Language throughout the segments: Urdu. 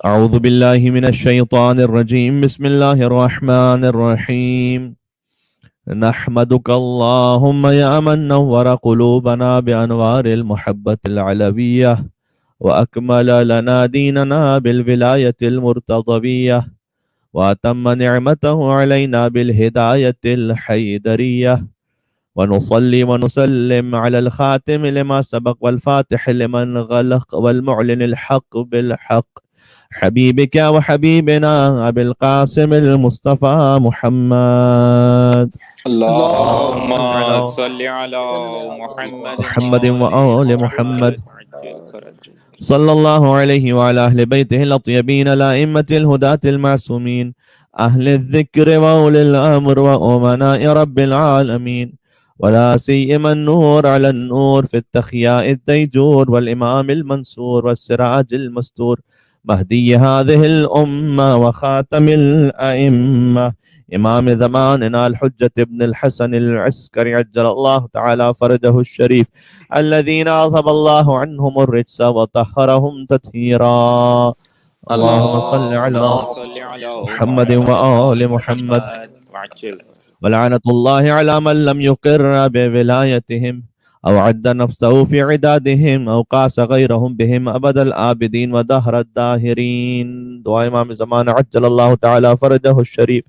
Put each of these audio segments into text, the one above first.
أعوذ بالله من الشيطان الرجيم بسم الله الرحمن الرحيم نحمدك اللهم يا من نور قلوبنا بأنوار المحبة العلوية وأكمل لنا ديننا بالولاية المرتضوية وأتم نعمته علينا بالهداية الحيدرية ونصلي ونسلم على الخاتم لما سبق والفاتح لمن غلق والمعلن الحق بالحق حبيبك وحبيبنا أبي القاسم المصطفى محمد اللهم اللهم صل على محمد محمد وآل وآل محمد محمد عجل فرجه. صلى الله عليه وعلى أهل بيته الأطيبين الأئمة الهداة المعصومين أهل الذكر وأولي الأمر وأمناء رب العالمين ولا سيما النور على النور في التخياء الديجور والإمام المنصور والسراج المستور مهدي هذه الأمة وخاتم الأئمة إمام زماننا الحجة ابن الحسن العسكري عجل الله تعالى فرجه الشريف الذين أذهب الله عنهم الرجس وطهرهم تطهيرا اللهم صل على اللهم صل على محمد وآل محمد وعجل. ولعنة الله على من لم يقر بولايتهم أو عد نفسه في عدادهم أو قاس غيرهم بهم أبد الآبدين ودهر الداهرين. دعاء إمام زمان عجل الله تعالى فرجه الشريف.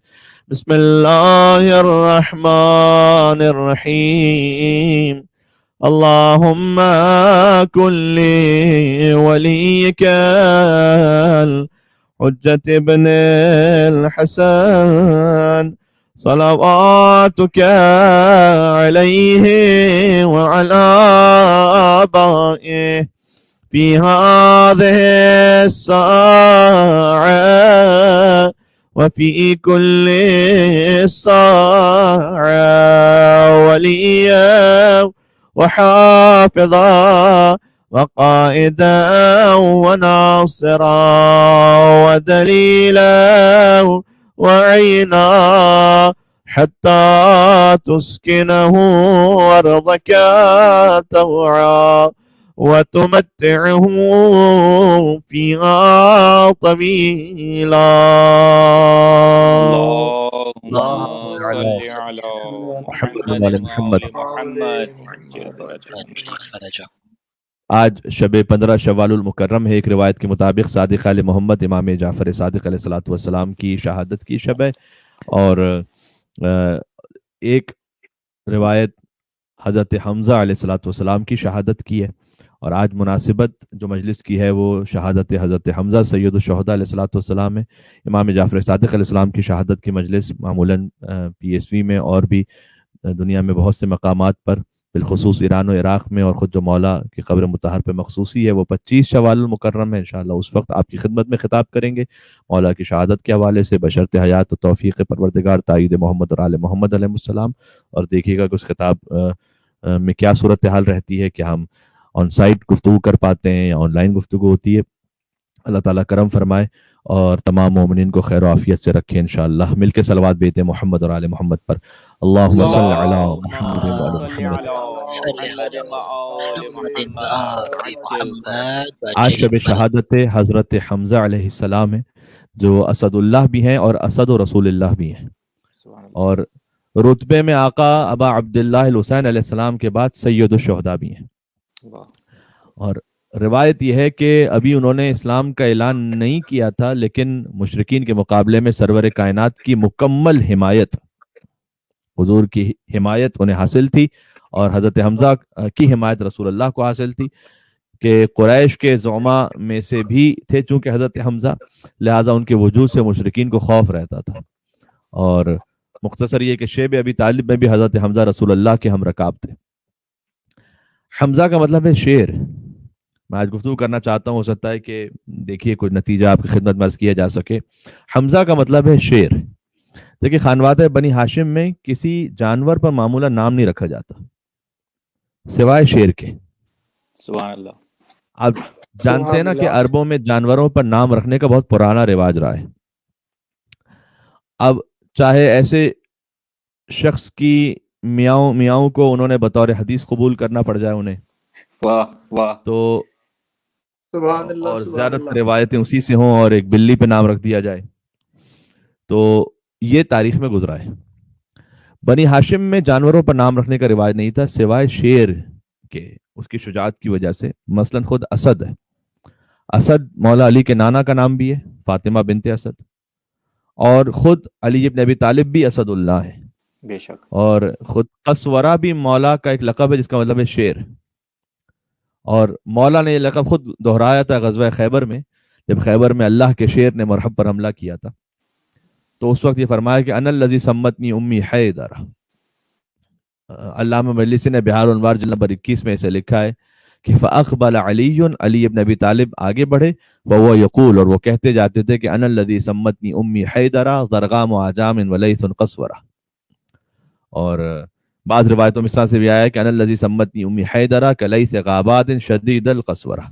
بسم الله الرحمن الرحيم. اللهم كن لوليك الحجة ابن الحسن صلواتك عليه وعلى آبائه في هذه الساعة وفي كل ساعة وليا وحافظا وقائدا وناصرا ودليلا وعينا حتى تسكنه أرضك توعا وتمتعه فيها طويلا. اللهم صل على محمد وآل محمد عجل فرجه. آج شب 15 شوال المکرم ہے. ایک روایت کے مطابق صادق آل محمد امام جعفر صادق علیہ الصلوۃ والسلام کی شہادت کی شب ہے، اور ایک روایت حضرت حمزہ علیہ الصلوۃ والسلام کی شہادت کی ہے. اور آج مناسبت جو مجلس کی ہے وہ شہادت حضرت حمزہ سید الشہداء علیہ الصلوۃ والسلام ہے. امام جعفر صادق علیہ السلام کی شہادت کی مجلس معمولاً پی ایس وی میں اور بھی دنیا میں بہت سے مقامات پر، بالخصوص ایران و عراق میں، اور خود جو مولا کی قبر مطہر پہ مخصوصی ہے، وہ 25 شوال المکرم ہے. انشاءاللہ اس وقت آپ کی خدمت میں خطاب کریں گے مولا کی شہادت کے حوالے سے، بشرط حیات و توفیق پروردگار تائید محمد اور آل محمد علیہ السلام. اور دیکھیے گا کہ اس خطاب میں کیا صورتحال رہتی ہے، کہ ہم آن سائٹ گفتگو کر پاتے ہیں یا آن لائن گفتگو ہوتی ہے. اللہ تعالیٰ کرم فرمائے اور تمام مومنین کو خیر و عافیت سے رکھے. انشاءاللہ مل کے صلوات بیتے محمد اور آل محمد پر. اللہم صل علی محمد و آل محمد. آج شب شہادت حضرت حمزہ علیہ السلام ہے، جو اسد اللہ بھی ہیں اور اسد و رسول اللہ بھی ہیں، اور رتبے میں آقا ابا عبداللہ الحسین علیہ السلام کے بعد سید الشہداء بھی ہیں. اور روایت یہ ہے کہ ابھی انہوں نے اسلام کا اعلان نہیں کیا تھا، لیکن مشرکین کے مقابلے میں سرور کائنات کی مکمل حمایت، حضور کی حمایت انہیں حاصل تھی، اور حضرت حمزہ کی حمایت رسول اللہ کو حاصل تھی، کہ قریش کے زعماء میں سے بھی تھے چونکہ حضرت حمزہ، لہٰذا ان کے وجود سے مشرکین کو خوف رہتا تھا. اور مختصر یہ کہ شیب ابی طالب میں بھی حضرت حمزہ رسول اللہ کے ہم رکاب تھے. حمزہ کا مطلب ہے شیر. میں آج گفتگو کرنا چاہتا ہوں، ہو سکتا ہے کہ دیکھیے کوئی نتیجہ آپ کی خدمت میں عرض کیا جا سکے. حمزہ کا مطلب ہے شیر. دیکھیے خانوادہ بنی ہاشم میں کسی جانور پر معمولا نام نہیں رکھا جاتا سوائے شیر کے. سبحان اللہ. آپ جانتے ہیں نا کہ عربوں میں جانوروں پر نام رکھنے کا بہت پرانا رواج رہا ہے. اب چاہے ایسے شخص کی میاؤں میاؤں کو انہوں نے بطور حدیث قبول کرنا پڑ جائے انہیں، واہ واہ، تو سبحان اللہ اور سبحان زیادہ اللہ. تر روایتیں اسی سے ہوں اور ایک بلی پہ نام رکھ دیا جائے. تو یہ تاریخ میں گزرا ہے. بنی ہاشم میں جانوروں پر نام رکھنے کا رواج نہیں تھا سوائے شیر کے، اس کی شجاعت کی وجہ سے. مثلا خود اسد ہے. اسد مولا علی کے نانا کا نام بھی ہے، فاطمہ بنت اسد. اور خود علی ابن ابی طالب بھی اسد اللہ ہے. بے شک. اور خود قسورہ بھی مولا کا ایک لقب ہے جس کا مطلب ہے شیر. اور مولا نے یہ لقب خود دہرایا تھا غزوہ خیبر میں، جب خیبر میں اللہ کے شیر نے مرحب پر حملہ کیا تھا. تو اس وقت یہ فرمایا کہ انا الذی سمتنی امی حیدر. علامہ مجلسی نے بہار الانوار جلد نمبر 21 میں اسے لکھا ہے کہ فاقبل علی، علی ابن ابی طالب آگے بڑھے، وهو یقول، اور وہ کہتے جاتے تھے کہ انا الذی سمتنی امی حیدر ضرغام عجام ولیث قسورہ. اور بعض روایتوں میں اس طرح سے بھی آیا ہے کہ انا الذی سمتنی امی حیدر کلیث غابات شدید القسورہ.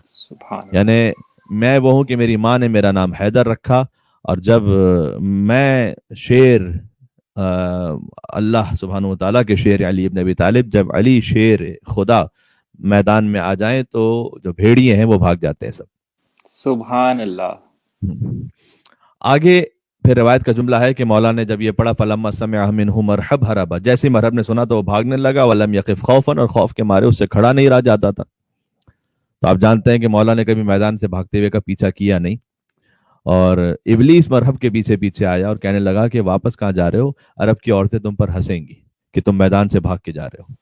سبحان اللہ. یعنی میں وہ ہوں کہ میری ماں نے میرا نام حیدر رکھا، اور جب میں شیر اللہ سبحانہ وتعالیٰ کے شیر علی ابن ابی طالب، جب علی شیر خدا میدان میں آ جائیں تو جو بھیڑیے ہیں وہ بھاگ جاتے ہیں سب. سبحان اللہ. آگے پھر روایت کا جملہ ہے کہ مولا نے جب یہ پڑھا فلما سمع منہ مرحب ہربا، جیسے مرحب نے سنا تو وہ بھاگنے لگا. ولم یقف خوفا، اور خوف کے مارے اس سے کھڑا نہیں رہ جاتا تھا. تو آپ جانتے ہیں کہ مولا نے کبھی میدان سے بھاگتے ہوئے کا پیچھا کیا نہیں. اور ابلیس مرحب کے پیچھے پیچھے آیا اور کہنے لگا کہ واپس کہاں جا رہے ہو، عرب کی عورتیں تم پر ہنسیں گی کہ تم میدان سے بھاگ کے جا رہے ہو.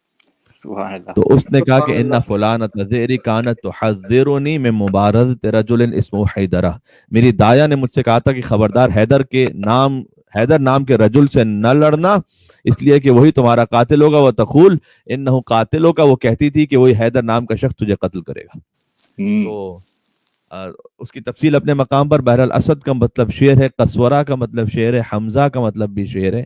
سبحان اللہ. تو اس نے کہا کہ ان فلانۃ ذیری کانت تحذرنی من مبارزۃ رجل اسمہ حیدرہ، میری دایا نے مجھ سے کہا تھا کہ خبردار حیدر نام کے رجل سے نہ لڑنا، اس لیے کہ وہی تمہارا قاتل ہوگا. وہ تقول انہ قاتل ہوگا، وہ کہتی تھی کہ وہی حیدر نام کا شخص تجھے قتل کرے گا. تو اس کی تفصیل اپنے مقام پر. بہرحال اسد کا مطلب شیر ہے، قسورہ کا مطلب شیر ہے، حمزہ کا مطلب بھی شیر ہے.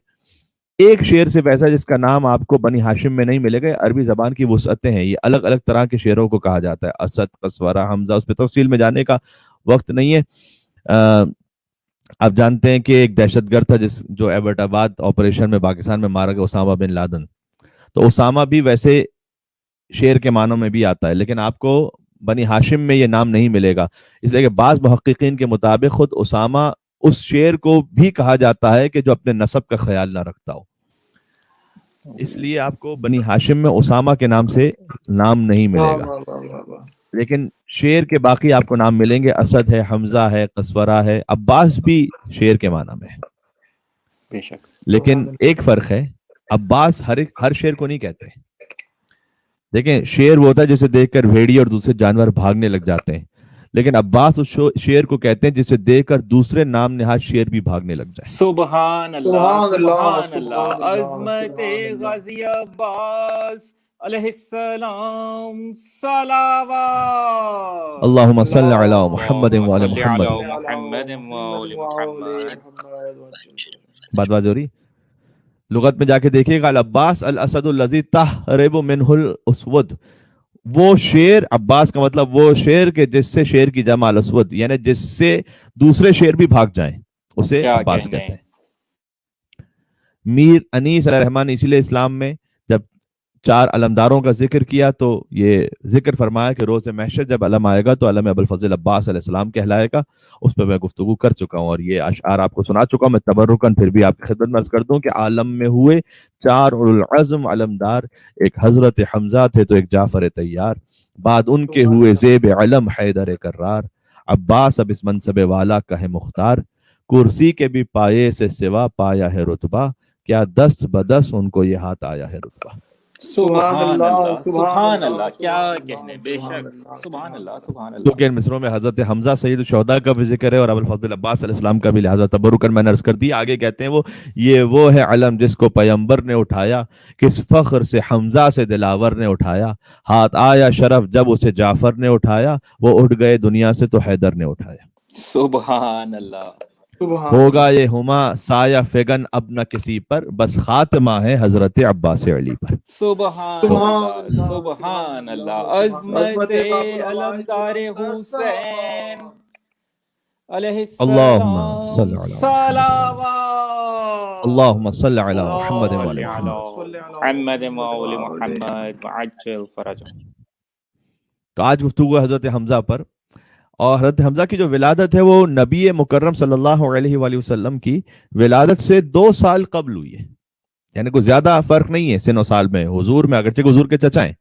ایک شیر سے ایسا جس کا نام آپ کو بنی ہاشم میں نہیں ملے گا. عربی زبان کی وسعتیں ہیں، یہ الگ الگ طرح کے شیروں کو کہا جاتا ہے، اسد، قسورہ، حمزہ. اس پہ تفصیل میں جانے کا وقت نہیں ہے. آپ جانتے ہیں کہ ایک دہشت گرد تھا جو ایبٹ آباد آپریشن میں پاکستان میں مارا گیا، اسامہ بن لادن. تو اسامہ بھی ویسے شیر کے معنوں میں بھی آتا ہے، لیکن آپ کو بنی ہاشم میں یہ نام نہیں ملے گا، اس لیے کہ بعض محققین کے مطابق خود اسامہ اس شیر کو بھی کہا جاتا ہے کہ جو اپنے نسب کا خیال نہ رکھتا ہو. اس لیے آپ کو بنی ہاشم میں اسامہ کے نام سے نام نہیں ملے گا، لیکن شیر کے باقی آپ کو نام ملیں گے. اسد ہے، حمزہ ہے، قسورہ ہے، عباس بھی شیر کے معنی میں ہے. بے شک. لیکن ایک فرق ہے، عباس ہر شیر کو نہیں کہتے. دیکھیں شیر وہ ہوتا ہے جسے دیکھ کر بھیڑی اور دوسرے جانور بھاگنے لگ جاتے ہیں، لیکن عباس اس شیر کو کہتے ہیں جسے دیکھ کر دوسرے نام نہاد شیر بھی بھاگنے لگ جائیں. سبحان اللہ. سبحان اللہ. عظمت غازی عباس علیہ السلام. صلوات. اللہم صل علی محمد وعلی صلی محمد. علی محمد وآل محمد. بات ہو رہی. لغت میں جا کے دیکھیے گا، العباس الاسد الذی تہرب منہ الاسود. وہ شیر، عباس کا مطلب وہ شیر کہ جس سے شیر کی جمع الاسود، یعنی جس سے دوسرے شیر بھی بھاگ جائیں، اسے عباس کہتے ہیں. میر انیس علیہ الرحمن نے اسی لیے اسلام میں جب 4 علمداروں کا ذکر کیا تو یہ ذکر فرمایا کہ روز محشر جب علم آئے گا تو علم ابوالفضل عباس علیہ السلام کہلائے گا. اس پہ میں گفتگو کر چکا ہوں اور یہ اشعار آپ کو سنا چکا ہوں. میں تبرکن پھر بھی آپ کی خدمت میں عرض کر دوں کہ عالم میں ہوئے 4 اولوالعزم علمدار، ایک حضرت حمزہ تھے تو ایک جعفر طیار، بعد ان کے ہوئے زیب علم حیدر کرار. عباس اب اس منصب والا کا ہے مختار، کرسی کے بھی پائے سے سوا پایا ہے رتبہ، کیا دست بدست ان کو یہ ہاتھ آیا ہے رتبہ. سبحان اللہ. سبحان اللہ. کیا کہنے. بے شک. سبحان اللہ. سبحان اللہ. کیونکہ ان مصروں میں حضرت حمزہ سید الشہداء کا بھی ذکر ہے اور ابوالفضل عباس علیہ السلام کا بھی، لہذا تبرکن میں نے عرض کر دی. آگے کہتے ہیں وہ ہے علم جس کو پیمبر نے اٹھایا، کس فخر سے حمزہ سے دلاور نے اٹھایا، ہاتھ آیا شرف جب اسے جعفر نے اٹھایا، وہ اٹھ گئے دنیا سے تو حیدر نے اٹھایا. سبحان اللہ. ہوگا یہ ہما سایہ فگن اب نہ کسی پر، بس خاتمہ ہے حضرت عباس علی پر. سبحان اللہ. سبحان اللہ. عظمت علمدار حسین علیہ اللہم صل السلام. علی صلوات. اللہم صل علی محمد وعلی محمد. محمد وآل محمد وعجل فرجهم. تو آج گفتگو ہے حضرت حمزہ پر، اور حضرت حمزہ کی جو ولادت ہے وہ نبی مکرم صلی اللہ علیہ وآلہ وسلم کی ولادت سے 2 سال قبل ہوئی ہے، یعنی کوئی زیادہ فرق نہیں ہے سن و سال میں حضور میں، اگرچہ حضور کے چچا ہیں،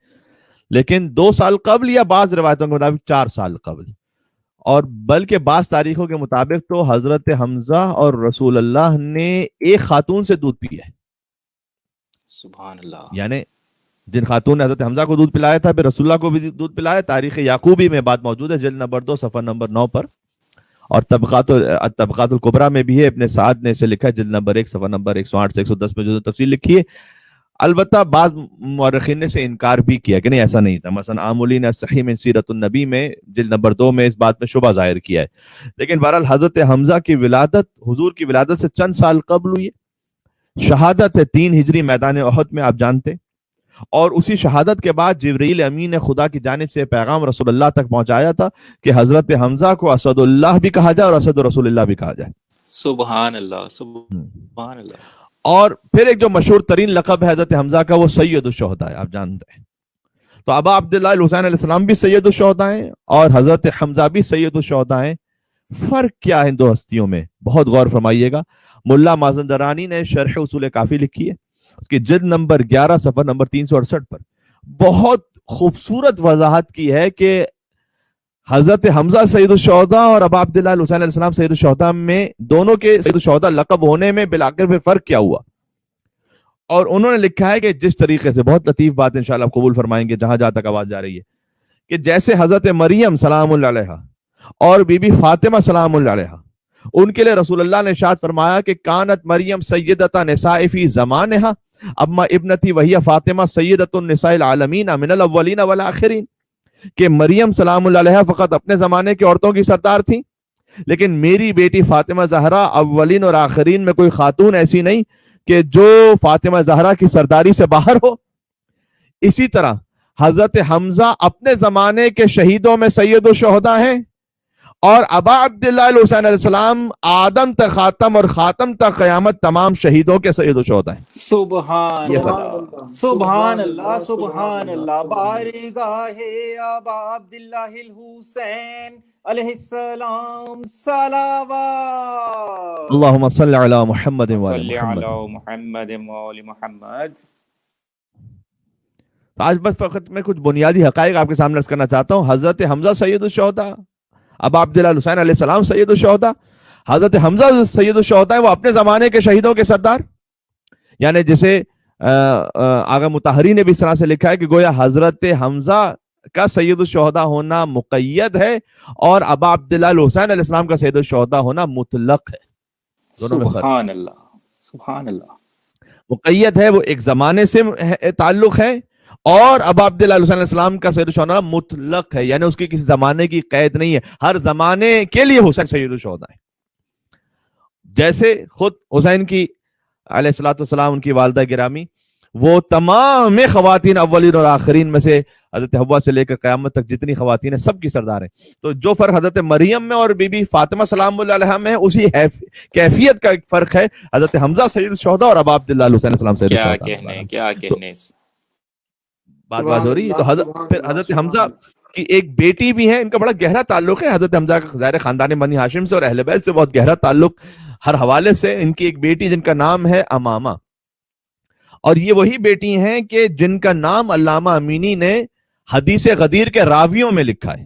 لیکن 2 سال قبل یا بعض روایتوں کے مطابق 4 سال قبل، اور بلکہ بعض تاریخوں کے مطابق تو حضرت حمزہ اور رسول اللہ نے ایک خاتون سے دودھ پیا ہے، سبحان اللہ، یعنی جن خاتون نے حضرت حمزہ کو دودھ پلایا تھا پھر رسول اللہ کو بھی دودھ پلایا. تاریخ یعقوبی میں بات موجود ہے جلد نمبر 2 صفحہ نمبر 9 پر، اور طبقات الکبریٰ میں بھی ہے، ابن سعد نے اسے لکھا ہے جلد نمبر 1 صفحہ نمبر 108 سے 110 میں جو تفصیل لکھی ہے. البتہ بعض مورخین نے اسے انکار بھی کیا کہ نہیں ایسا نہیں تھا، مثلا عاملین الصحیح من سیرت النبی میں جلد نمبر 2 میں اس بات میں شبہ ظاہر کیا ہے. لیکن بہرحال حضرت حمزہ کی ولادت حضور کی ولادت سے چند سال قبل ہوئی ہے. شہادت ہے 3 ہجری میدان احد میں، آپ جانتے، اور اسی شہادت کے بعد جبرائیل امین نے خدا کی جانب سے پیغام رسول اللہ تک پہنچایا تھا کہ حضرت حمزہ کو اسد اللہ بھی کہا جائے اور اسد رسول اللہ بھی کہا جائے. سبحان اللہ، سبحان اللہ. اور پھر ایک جو مشہور ترین لقب ہے حضرت حمزہ کا وہ سید الشہداء ہے، آپ جانتے ہیں. تو ابا عبداللہ الحسین علیہ السلام بھی سید الشہداء ہیں اور حضرت حمزہ بھی سید الشہداء ہیں. فرق کیا ہے ان دو ہستیوں میں؟ بہت غور فرمائیے گا. ملا مازندرانی نے شرح اصول کافی لکھی ہے، اس کی جلد نمبر 11 صفحہ نمبر 368 پر بہت خوبصورت وضاحت کی ہے کہ حضرت حمزہ سید الشہداء اور ابا عبداللہ الحسین علیہ السلام سید الشہداء میں دونوں کے سید الشہداء لقب ہونے میں بالآخر پھر فرق کیا ہوا. اور انہوں نے لکھا ہے کہ جس طریقے سے، بہت لطیف بات انشاءاللہ آپ قبول فرمائیں گے جہاں تک آواز جا رہی ہے، کہ جیسے حضرت مریم سلام اللہ علیہا اور بی بی فاطمہ سلام اللہ علیہا، ان کے لیے رسول اللہ نے ارشاد فرمایا کہ کانت مریم سیدۃ نساء فی زمانہا اما ابنتی وہی فاطمہ سیدۃ النساء العالمین من الاولین والآخرین، کہ مریم سلام اللہ علیہا فقط اپنے زمانے کی عورتوں کی سردار تھیں، لیکن میری بیٹی فاطمہ زہرا اولین اور آخرین میں کوئی خاتون ایسی نہیں کہ جو فاطمہ زہرا کی سرداری سے باہر ہو. اسی طرح حضرت حمزہ اپنے زمانے کے شہیدوں میں سید الشہداء ہیں، اور ابا عبداللہ الحسین علیہ السلام آدم تک خاتم اور خاتم تک قیامت تمام شہیدوں کے سید الشہداء ہیں. سبحان اللہ، سبحان اللہ، سبحان اللہ. بارگاہ ابا عبداللہ الحسین علیہ السلام صلوات. اللہم صلی علی محمد وعلی صلی محمد. علی محمد وعلی محمد. آج بس فقط میں کچھ بنیادی حقائق آپ کے سامنے عرض کرنا چاہتا ہوں. حضرت حمزہ سید الشہداء، ابا عبداللہ الحسین علیہ السلام سید الشہداء. حضرت حمزہ سید الشہداء وہ اپنے زمانے کے شہیدوں کے سردار، یعنی جسے آغا مطہری نے بھی اس طرح سے لکھا ہے کہ گویا حضرت حمزہ کا سید الشہداء ہونا مقید ہے اور ابا عبداللہ الحسین علیہ السلام کا سید الشہداء ہونا مطلق ہے. سبحان اللہ، سبحان اللہ. مقید ہے وہ ایک زمانے سے تعلق ہے، اور ابا عبداللہ علیہ السلام کا سید الشہداء مطلق ہے، یعنی اس کی کسی زمانے کی قید نہیں ہے، ہر زمانے کے لیے حسین سید الشہداء ہے. جیسے خود حسین کی علیہ الصلوۃ والسلام ان کی والدہ گرامی وہ تمام خواتین اولین اور آخرین میں سے حضرت حوا سے لے کر قیامت تک جتنی خواتین ہیں سب کی سردار ہیں. تو جو فرق حضرت مریم میں اور بی بی فاطمہ سلام اللہ علیہا میں ہے، اسی کیفیت کا ایک فرق ہے حضرت حمزہ سید الشہداء اور ابا عبداللہ الحسین السلام سید الشہداء. کیا کہنے بات ہو رہی ہے. تو پھر حضرت حمزہ کی ایک بیٹی بھی ہے، ان کا بڑا گہرا تعلق ہے حضرت حمزہ کا ظاہر خاندان بنی ہاشم سے اور اہل بیت سے بہت گہرا تعلق ہر حوالے سے. ان کی ایک بیٹی جن کا نام ہے امامہ، اور یہ وہی بیٹی ہیں کہ جن کا نام علامہ امینی نے حدیث غدیر کے راویوں میں لکھا ہے.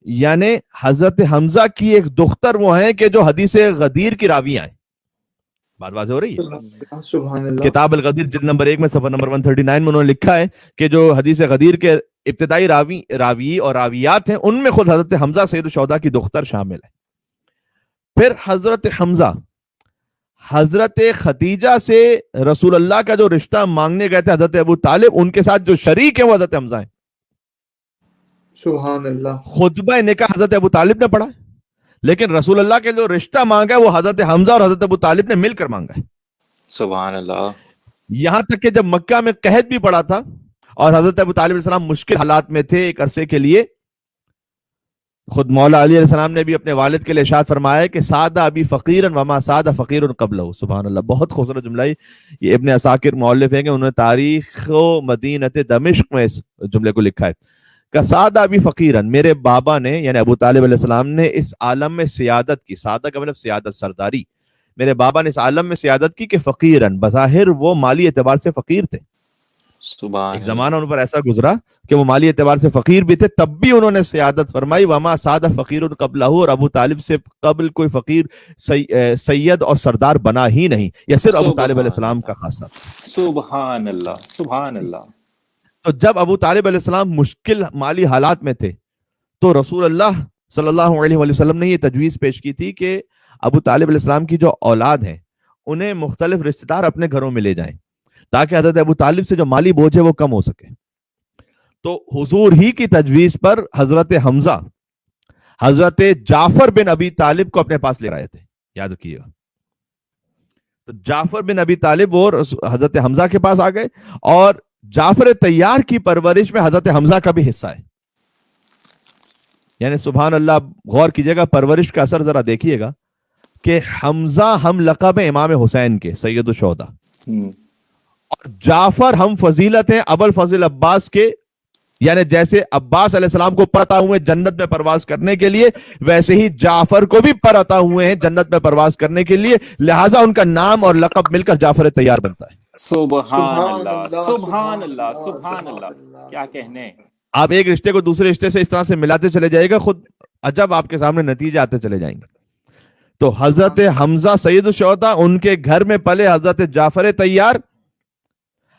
یعنی حضرت حمزہ کی ایک دختر وہ ہیں کہ جو حدیث غدیر کی راویاں ہیں. بات واضح ہو رہی ہے؟ کتاب الغدیر جلد نمبر 1 میں صفحہ نمبر 139 میں انہوں نے لکھا ہے کہ جو حدیث غدیر کے ابتدائی راوی اور راویات ہیں ان میں خود حضرت حمزہ سید الشہداء کی دختر شامل ہے. پھر حضرت حمزہ حضرت خدیجہ سے رسول اللہ کا جو رشتہ مانگنے گئے تھے حضرت ابو طالب، ان کے ساتھ جو شریک ہیں وہ حضرت حمزہ ہیں. سبحان اللہ. خطبہ نکاح حضرت ابو طالب نے پڑھا، لیکن رسول اللہ کے جو رشتہ مانگا ہے وہ حضرت حمزہ اور حضرت ابو طالب نے مل کر مانگا ہے. سبحان اللہ. یہاں تک کہ جب مکہ میں قحط بھی پڑا تھا اور حضرت ابو طالب علیہ السلام مشکل حالات میں تھے ایک عرصے کے لیے، خود مولا علی علیہ السلام نے بھی اپنے والد کے لیے ارشاد فرمایا کہ سادہ ابی فقیرن وما سادہ فقیر قبلہ. سبحان اللہ. بہت خوبصورت جملہ ہے. یہ ابن عساکر مؤلف ہیں کہ انہوں نے تاریخ و مدینت دمشق میں اس جملے کو لکھا ہے کسادہ بھی فقیرن، میرے بابا نے یعنی ابو طالب علیہ السلام نے اس عالم میں سیادت کی، سادہ کا مطلب سیادت، سرداری، میرے بابا نے اس عالم میں سیادت کی کہ فقیرن، بظاہر وہ مالی اعتبار سے فقیر تھے، سبحان ایک زمانہ ان پر ایسا گزرا کہ وہ مالی اعتبار سے فقیر بھی تھے، تب بھی انہوں نے سیادت فرمائی، وما سادہ فقیر قبلہ، اور ابو طالب سے قبل کوئی فقیر سید اور سردار بنا ہی نہیں، یہ صرف ابو طالب علیہ السلام کا خاصہ تھا۔ سبحان اللہ، سبحان اللہ۔ تو جب ابو طالب علیہ السلام مشکل مالی حالات میں تھے تو رسول اللہ صلی اللہ علیہ وآلہ وسلم نے یہ تجویز پیش کی تھی کہ ابو طالب علیہ السلام کی جو اولاد ہیں انہیں مختلف رشتہ دار اپنے گھروں میں لے جائیں تاکہ حضرت ابو طالب سے جو مالی بوجھ ہے وہ کم ہو سکے۔ تو حضور ہی کی تجویز پر حضرت حمزہ حضرت جعفر بن ابی طالب کو اپنے پاس لے آئے تھے، یاد رکھیے گا۔ تو جعفر بن ابی طالب وہ حضرت حمزہ کے پاس آ گئے، اور جعفر طیار کی پرورش میں حضرت حمزہ کا بھی حصہ ہے، یعنی سبحان اللہ، غور کیجئے گا، پرورش کا اثر ذرا دیکھیے گا کہ حمزہ ہم لقب ہیں امام حسین کے، سید الشہداء، اور جعفر ہم فضیلت ہیں ابو الفضل عباس کے، یعنی جیسے عباس علیہ السلام کو پر عطا ہوئے جنت میں پرواز کرنے کے لیے، ویسے ہی جعفر کو بھی پر عطا ہوئے ہیں جنت میں پرواز کرنے کے لیے، لہٰذا ان کا نام اور لقب مل کر جعفر طیار بنتا ہے۔ سبحان اللہ، سبحان اللہ، سبحان اللہ، کیا کہنے۔ آپ ایک رشتے کو دوسرے رشتے سے اس طرح سے ملاتے چلے جائے گا، خود عجب آپ کے سامنے نتیجے آتے چلے جائیں گے۔ تو حضرت حمزہ سید الشہداء، ان کے گھر میں پلے حضرت جعفر طیار،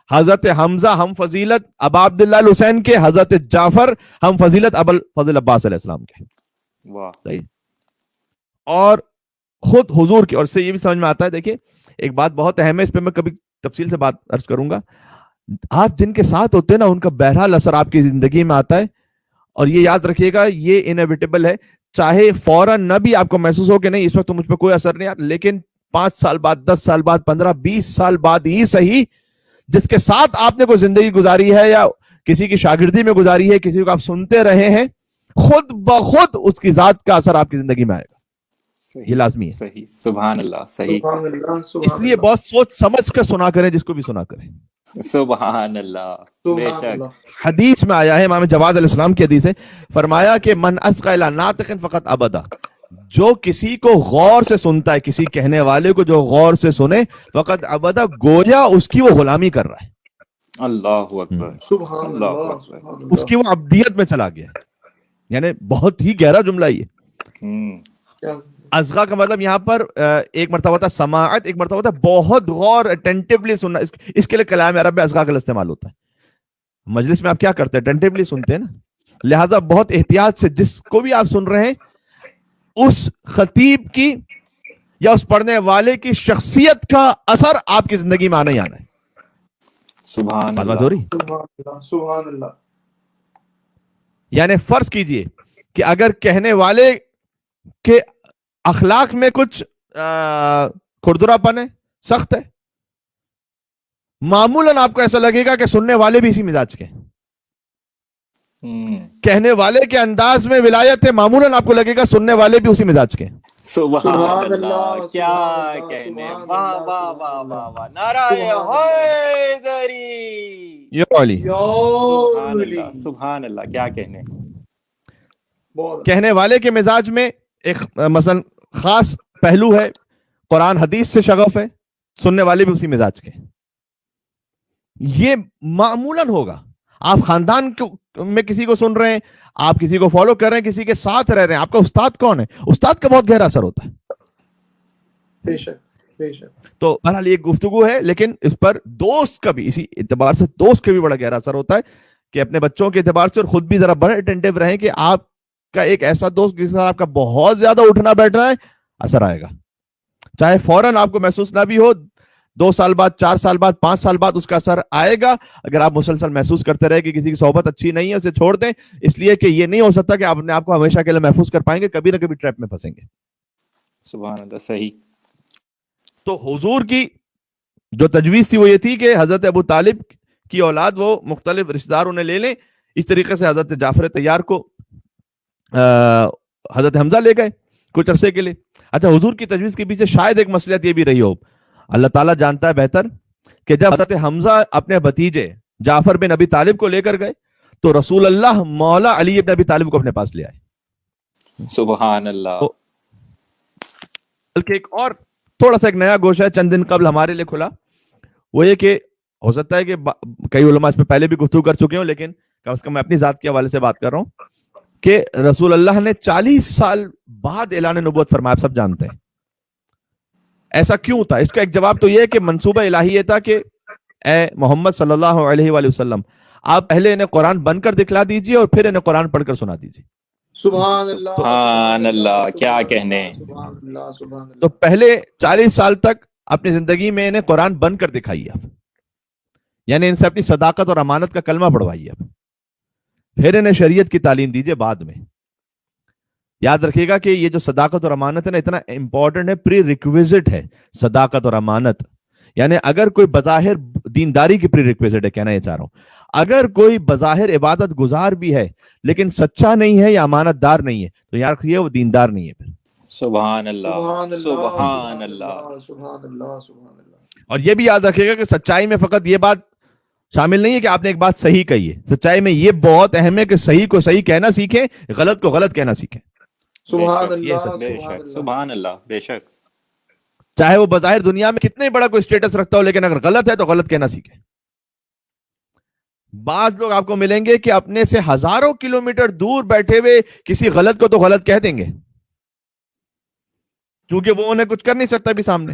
حضرت حمزہ ہم فضیلت ابا عبداللہ الحسین کے، حضرت جعفر ہم فضیلت ابو الفضل عباس علیہ السلام کے۔ واہ۔ اور خود حضور کی، اور سے یہ بھی سمجھ میں آتا ہے، دیکھیں ایک بات بہت اہم ہے، اس پہ میں کبھی تفصیل سے بات عرض کروں گا، آپ جن کے ساتھ ہوتے ہیں نا ان کا بہرحال اثر آپ کی زندگی میں آتا ہے، اور یہ یاد رکھیے گا یہ انیویٹیبل ہے، چاہے فوراً نہ بھی آپ کو محسوس ہو کہ نہیں اس وقت تو مجھ پہ کوئی اثر نہیں آتا، لیکن 5 سال بعد، 10 سال بعد، 15 20 سال بعد ہی صحیح، جس کے ساتھ آپ نے کوئی زندگی گزاری ہے یا کسی کی شاگردی میں گزاری ہے، کسی کو آپ سنتے رہے ہیں، خود بخود اس کی ذات کا اثر آپ کی زندگی میں آئے گا، یہ لازمی ہے۔ صحیح، سبحان اللہ، صحیح۔ اس لیے بہت سوچ سمجھ کر سنا کریں، جس کو بھی سنا کریں۔ سبحان اللہ، بے شک۔ حدیث میں آیا ہے، امام جواد علیہ السلام کی حدیث ہے، فرمایا کہ من اصغى الى ناطق فقط ابدا، جو کسی کو غور سے سنتا ہے، کسی کہنے والے کو جو غور سے سنے، فقط ابدا، گویا اس کی وہ غلامی کر رہا ہے، اللہ اکبر، سبحان اللہ اللہ، اکبر۔ اس کی وہ عبدیت میں چلا گیا، یعنی بہت ہی گہرا جملہ یہ۔ ازغا کا مطلب یہاں پر ایک مرتبہ ہوتا ہے سماعت، ایک مرتبہ ہوتا ہے بہت غور، اٹینٹیولی سننا، اس کے لیے کلام عرب میں ازغا کا استعمال ہوتا ہے۔ مجلس میں آپ کیا کرتے ہیں؟ اٹینٹیولی سنتے ہیں نا، لہذا بہت احتیاط سے جس کو بھی آپ سن رہے ہیں اس خطیب کی یا اس پڑھنے والے کی شخصیت کا اثر آپ کی زندگی میں آنا ہی آنا ہے۔ سبحان بات ہو رہی؟ سبحان اللہ۔ یعنی فرض کیجئے کہ اگر کہنے والے کے اخلاق میں کچھ کھردرا پن ہے، سخت ہے، معمولاً آپ کو ایسا لگے گا کہ سننے والے بھی اسی مزاج کے، کہنے والے کے انداز میں ولایت ہے، معمولاً آپ کو لگے گا سننے والے بھی اسی مزاج کے۔ سبحان اللہ، کیا کہنے، واہ واہ واہ واہ واہ، نعرہ حیدری، یا علی، سبحان اللہ، سبحان اللہ، کیا کہنے۔ کہنے والے کے مزاج میں ایک مثلا خاص پہلو ہے، قرآن حدیث سے شغف ہے، سننے والے بھی اسی مزاج کے، یہ معمولاً ہوگا۔ آپ خاندان میں کسی کو سن رہے ہیں، آپ کسی کو فالو کر رہے ہیں، کسی کے ساتھ رہ رہے ہیں، آپ کا استاد کون ہے؟ استاد کا بہت گہرا اثر ہوتا ہے۔ بے شک، بے شک۔ تو بہرحال ایک گفتگو ہے، لیکن اس پر دوست کا بھی، اسی اعتبار سے دوست کا بھی بڑا گہرا اثر ہوتا ہے کہ اپنے بچوں کے اعتبار سے اور خود بھی ذرا بڑا اٹینٹیو رہیں کہ آپ کا ایک ایسا دوست جس کے ساتھ آپ کا بہت زیادہ اٹھنا بیٹھنا ہے، اثر آئے گا، چاہے فوراً آپ کو محسوس نہ بھی ہو، 2 سال بعد، 4 سال بعد، 5 سال بعد اس کا اثر آئے گا۔ اگر آپ مسلسل محسوس کرتے رہے کہ کسی کی صحبت اچھی نہیں ہے، اسے چھوڑ دیں، اس لیے کہ یہ نہیں ہو سکتا کہ آپ اپنے آپ کو ہمیشہ کے لیے محفوظ کر پائیں گے، کبھی نہ کبھی ٹریپ میں پھنسیں گے۔ سبحان اللہ، صحیح۔ تو حضور کی جو تجویز تھی وہ یہ تھی کہ حضرت ابو طالب کی اولاد وہ مختلف رشتہ دار انہیں لے لیں۔ اس طریقے سے حضرت جعفر طیار کو حضرت حمزہ لے گئے کچھ عرصے کے لیے۔ اچھا، حضور کی تجویز کے پیچھے شاید ایک مصلحت یہ بھی رہی ہو، اللہ تعالیٰ جانتا ہے بہتر، کہ جب حضرت حمزہ اپنے بھتیجے جعفر بن ابی طالب کو لے کر گئے تو رسول اللہ مولا علی ابن ابی طالب کو اپنے پاس لے آئے. سبحان اللہ. بلکہ ایک اور تھوڑا سا ایک نیا گوشہ ہے چند دن قبل ہمارے لیے کھلا, وہ یہ کہ ہو سکتا ہے کہ کئی علماء اس پہ پہلے بھی گفتگو کر چکے ہوں, لیکن کم از کم میں اپنی ذات کے حوالے سے بات کر رہا ہوں کہ رسول اللہ نے 40 سال بعد اعلان نبوت فرمایا. آپ سب جانتے ہیں ایسا کیوں تھا. اس کا ایک جواب تو یہ ہے کہ منصوبہ الہی یہ تھا کہ اے محمد صلی اللہ علیہ وآلہ وسلم, آپ پہلے انہیں قرآن بن کر دکھلا دیجئے اور پھر انہیں قرآن پڑھ کر سنا دیجئے. سبحان اللہ, سبحان اللہ, کیا کہنے. سبحان اللہ, سبحان اللہ. تو پہلے 40 سال تک اپنی زندگی میں انہیں قرآن بن کر دکھائیے آپ, یعنی ان سے اپنی صداقت اور امانت کا کلمہ پڑھوائیے آپ, پھر انہیں شریعت کی تعلیم دیجئے بعد میں. یاد رکھیے گا کہ یہ جو صداقت اور امانت ہے نا, اتنا امپورٹنٹ ہے, پری ریکویزٹ ہے صداقت اور امانت. یعنی اگر کوئی بظاہر دینداری کی پری ریکویزٹ ہے, کہنا یہ چاہ رہا ہوں, اگر کوئی بظاہر عبادت گزار بھی ہے لیکن سچا نہیں ہے یا امانت دار نہیں ہے تو یاد رکھیے وہ دیندار نہیں ہے پھر. سبحان اللہ, سبحان اللہ, سبحان اللہ, سبحان اللہ. اور یہ بھی یاد رکھیے گا کہ سچائی میں فقط یہ بات شامل نہیں ہے کہ آپ نے ایک بات صحیح کہی ہے, سچائی میں یہ بہت اہم ہے کہ صحیح کو صحیح کہنا سیکھیں, غلط کو غلط کہنا سیکھیں. سبحان اللہ, بے شک, سبحان اللہ, بے شک. چاہے وہ بظاہر دنیا میں کتنے بڑا کوئی اسٹیٹس رکھتا ہو, لیکن اگر غلط ہے تو غلط کہنا سیکھیں. بعض لوگ آپ کو ملیں گے کہ اپنے سے ہزاروں کلومیٹر دور بیٹھے ہوئے کسی غلط کو تو غلط کہہ دیں گے, کیونکہ وہ انہیں کچھ کر نہیں سکتا بھی سامنے.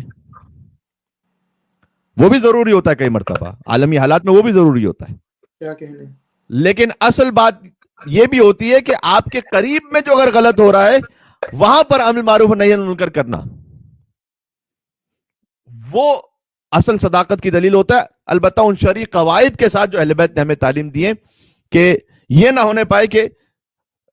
وہ بھی ضروری ہوتا ہے کئی مرتبہ, عالمی حالات میں وہ بھی ضروری ہوتا ہے, کیا کہنے. لیکن اصل بات یہ بھی ہوتی ہے کہ آپ کے قریب میں جو اگر غلط ہو رہا ہے وہاں پر امر معروف نہی عن المنکر کرنا, وہ اصل صداقت کی دلیل ہوتا ہے. البتہ ان شرعی قواعد کے ساتھ جو اہل بیت نے ہمیں تعلیم دی ہے کہ یہ نہ ہونے پائے کہ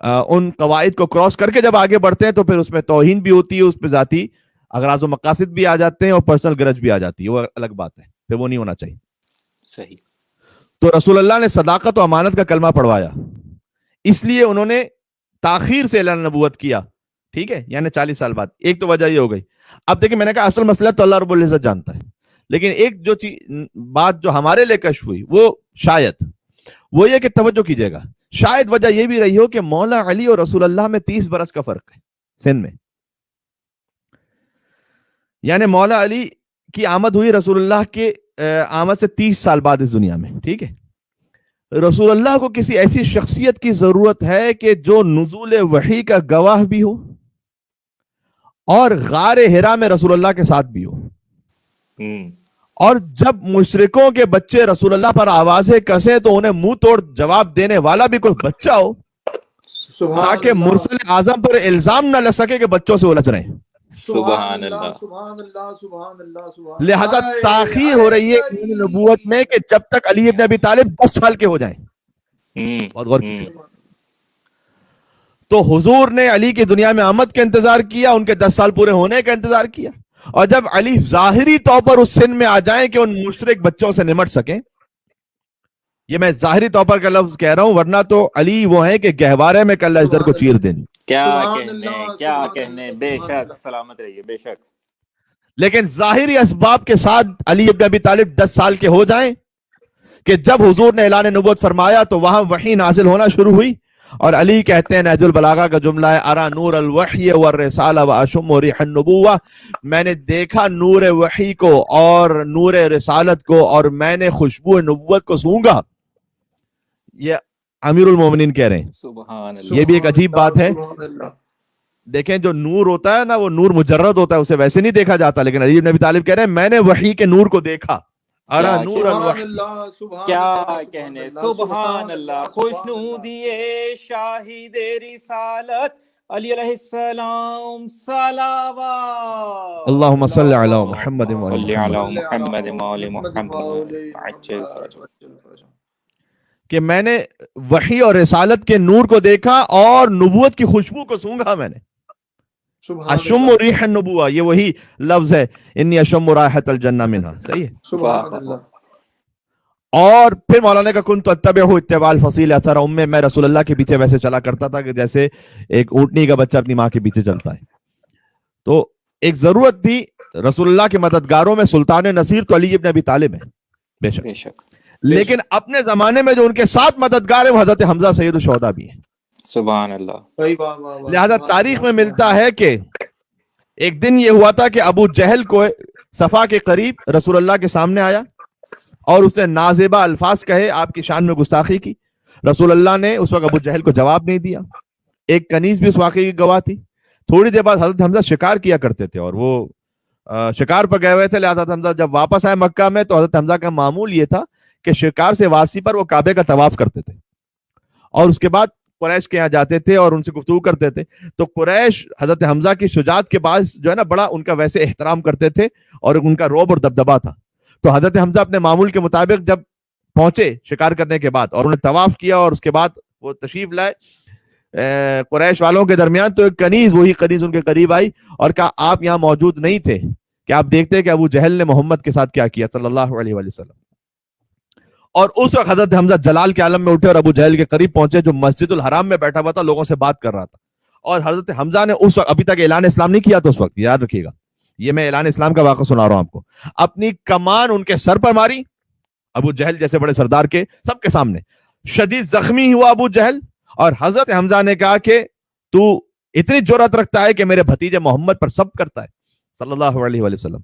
ان قواعد کو کراس کر کے جب آگے بڑھتے ہیں تو پھر اس میں توہین بھی ہوتی ہے, اس پہ ذاتی اغراض و مقاصد بھی آ جاتے ہیں اور پرسنل گرج بھی آ جاتی ہے, وہ الگ بات ہے, پھر وہ نہیں ہونا چاہیے. صحیح. تو رسول اللہ نے صداقت و امانت کا کلمہ پڑھوایا, اس لیے انہوں نے تاخیر سے اعلان نبوت کیا, ٹھیک ہے, یعنی 40 سال بعد. ایک تو وجہ یہ ہو گئی. اب دیکھیں میں نے کہا اصل مسئلہ تو اللہ رب العزت جانتا ہے, لیکن ایک جو بات جو ہمارے لیے کشف ہوئی وہ شاید وہ یہ کہ توجہ کیجئے گا, شاید وجہ یہ بھی رہی ہو کہ مولا علی اور رسول اللہ میں 30 برس کا فرق ہے سن میں. یعنی مولا علی کی آمد ہوئی رسول اللہ کے آمد سے 30 سال بعد اس دنیا میں, ٹھیک ہے. رسول اللہ کو کسی ایسی شخصیت کی ضرورت ہے کہ جو نزول وحی کا گواہ بھی ہو اور غار حرا میں رسول اللہ کے ساتھ بھی ہو, اور جب مشرکوں کے بچے رسول اللہ پر آوازیں کسیں تو انہیں منہ توڑ جواب دینے والا بھی کوئی بچہ ہو, تاکہ مرسل اعظم پر الزام نہ لگ سکے کہ بچوں سے وہ لچ رہے ہیں. سبحان اللہ, سبحان اللہ, سبحان اللہ, سبحان. لہذا تاخیر ہو رہی ہے نبوت میں کہ جب تک علی ابن ابی طالب 10 سال کے ہو جائیں. بہت غور کیجئے. تو حضور نے علی کی دنیا میں آمد کا انتظار کیا, ان کے 10 سال پورے ہونے کا انتظار کیا, اور جب علی ظاہری طور پر اس سن میں آ جائیں کہ ان مشرک بچوں سے نمٹ سکیں, یہ میں ظاہری طور پر کا لفظ کہہ رہا ہوں, ورنہ تو علی وہ ہیں کہ گہوارے میں کل اجدر کو چیر دیں. کیا کہنے, کیا کہنے, بے شک, سلامت رہیے, بے شک. لیکن ظاہری اسباب کے ساتھ علی ابن ابی طالب 10 سال کے ہو جائیں کہ جب حضور نے اعلان نبوت فرمایا تو وہاں وحی نازل ہونا شروع ہوئی, اور علی کہتے ہیں نہج البلاغہ کا جملہ ہے, ارا نور الوحی والرسالہ واشم ریح النبوہ, میں نے دیکھا نور وحی کو اور نور رسالت کو اور میں نے خوشبو نبوت کو سونگا. یہ امیر المومنین کہہ رہے ہیں. سبحان اللہ. یہ بھی ایک عجیب بات ہے. دیکھیں جو نور ہوتا ہے نا وہ نور مجرد ہوتا ہے, اسے ویسے نہیں دیکھا جاتا, لیکن علی بن ابی طالب کہہ رہے ہیں میں نے وحی کے نور کو دیکھا. ارا نور الوحی, کیا کہنے, سبحان اللہ. خوشنودیے شاہد رسالت علی علیہ السلام, صلوات اللہم صلی علی محمد صلی علی محمد وعلی محمد عجل کہ میں نے وحی اور رسالت کے نور کو دیکھا اور نبوت کی خوشبو کو سونگا میں نے. اشم ریح النبوہ, یہ وہی لفظ ہے, انی اشم رائحۃ الجنہ منہا, صحیح ہے. سبحان اللہ. اور پھر مولانا کا کنت اتبعہ اتباع الفصیل اثر امہ, میں رسول اللہ کے پیچھے ویسے چلا کرتا تھا کہ جیسے ایک اونٹنی کا بچہ اپنی ماں کے پیچھے چلتا ہے. تو ایک ضرورت تھی, رسول اللہ کے مددگاروں میں سلطان نصیر تو علی ابن ابی طالب ہے, بے شک. لیکن اپنے زمانے میں جو ان کے ساتھ مددگار ہیں وہ حضرت حمزہ سید الشہداء بھی ہیں. سبحان اللہ. لہذا تاریخ میں ملتا ہے کہ ایک دن یہ ہوا تھا کہ ابو جہل کو صفا کے قریب رسول اللہ کے سامنے آیا اور اس نے نازیبہ الفاظ کہے، آپ کی شان میں گستاخی کی. رسول اللہ نے اس وقت ابو جہل کو جواب نہیں دیا. ایک کنیز بھی اس واقعے کی گواہ تھی. تھوڑی دیر بعد حضرت حمزہ شکار کیا کرتے تھے اور وہ شکار پر گئے ہوئے تھے. لہذا حضرت حمزہ جب واپس آئے مکہ میں تو حضرت حمزہ کا معمول یہ تھا کہ شکار سے واپسی پر وہ کعبے کا طواف کرتے تھے اور اس کے بعد قریش کے یہاں جاتے تھے اور ان سے گفتگو کرتے تھے. تو قریش حضرت حمزہ کی شجاعت کے باعث جو ہے نا بڑا ان کا ویسے احترام کرتے تھے اور ان کا رعب اور دبدبا تھا. تو حضرت حمزہ اپنے معمول کے مطابق جب پہنچے شکار کرنے کے بعد اور انہیں طواف کیا اور اس کے بعد وہ تشریف لائے قریش والوں کے درمیان، تو ایک کنیز، وہی کنیز ان کے قریب آئی اور کہا آپ یہاں موجود نہیں تھے کہ آپ دیکھتے کہ ابو جہل نے محمد کے ساتھ کیا کیا صلی اللہ علیہ وآلہ وسلم. اور اس وقت حضرت حمزہ جلال کے عالم میں اٹھے اور ابو جہل کے قریب پہنچے جو مسجد الحرام میں بیٹھا ہوا تھا، لوگوں سے بات کر رہا تھا. اور حضرت حمزہ نے اس وقت ابھی تک اعلان اسلام نہیں کیا تھا. اس وقت یاد رکھیے گا، یہ میں اعلان اسلام کا واقعہ سنا رہا ہوں آپ کو. اپنی کمان ان کے سر پر ماری ابو جہل جیسے بڑے سردار کے سب کے سامنے. شدید زخمی ہوا ابو جہل اور حضرت حمزہ نے کہا کہ تو اتنی جرأت رکھتا ہے کہ میرے بھتیجے محمد پر سب کرتا ہے صلی اللہ علیہ وآلہ وسلم.